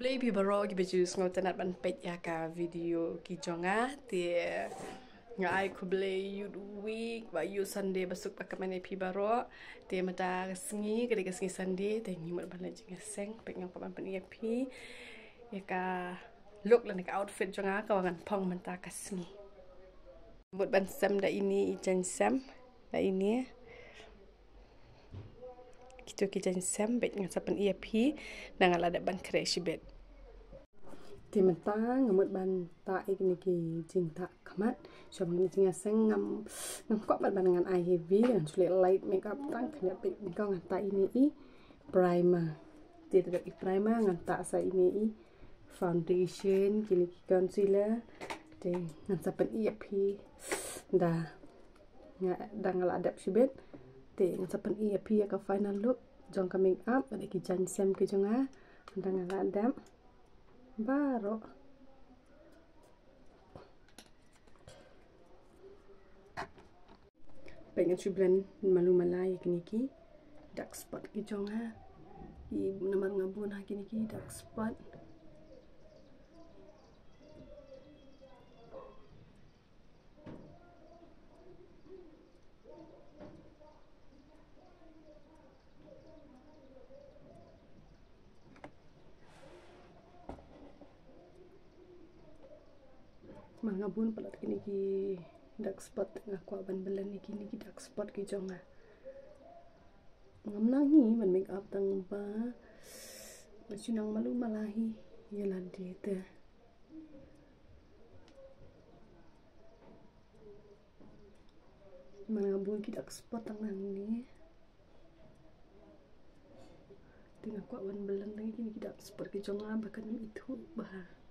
Play pi baro ki beju ngo tanat ban pet ya ka video ki jonga ti nga ai ku play you week ba you Sunday basuk pa kamane pi baro ti mata sngi kede sngi Sunday te ni mat ban jing seng pek ngam pan pan ya pi ya ka look la ka outfit jonga ka wangan pong mata ka sngi mut ban sam da ini ijan sam da ini kita kita sam bet dengan sapan EAP dengan ada ban crash bet. Di mentang ngamut ban ta ini ki jing tak kamat, so mengini jing seng ngam kok ban dengan eye heavy dan sulit light makeup tang kena bet ngau ngan ta ini primer. Dia tidak primer ngan ta sa ini foundation kini concealer de ngan sapan EAP dah ngal adap sibet. Ngan sapan EAP ya ka final look jong ka make up ada ki jan sem ki jonga ngan adam baru pengen blend malu malai kini ki dark spot ki jonga I namar ngabun ha kini ki dark spot mga bun palat kini ki dark spot ngaku ban belan ni kini ki dark spot ki jonga ngam nangi ban make up tang ba macunang malu malahi yala dete mga bun ki dark spot tang nang ni dengan kuat ban belan lagi kini ki dark spot ki jonga bahkan itu bah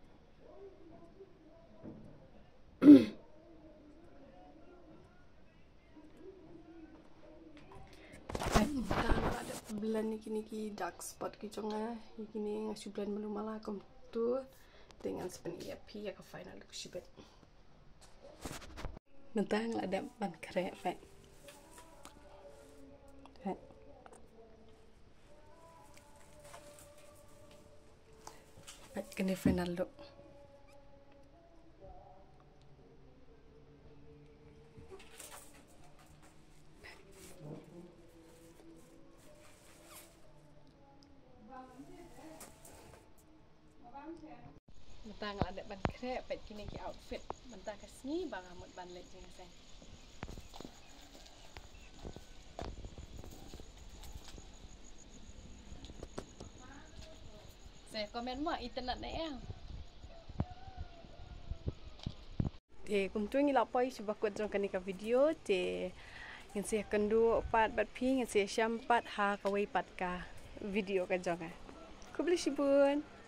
ada bulan ni kini dark spot ki jonga kini ngasu bulan malu malah kom tu dengan sepen EAP ya ke final ku sibet mentang ada ban krek fek kini final look mentang ada ban krep pet kini ki outfit mentang kasni bang amut ban lek jeng sen saya komen mo internet na ya kum tu ngi lapoi si bakut jong kani ka video te ngin saya kendu pat bat pi ngin saya syampat ha ka wei pat ka video ka jong ku beli sibun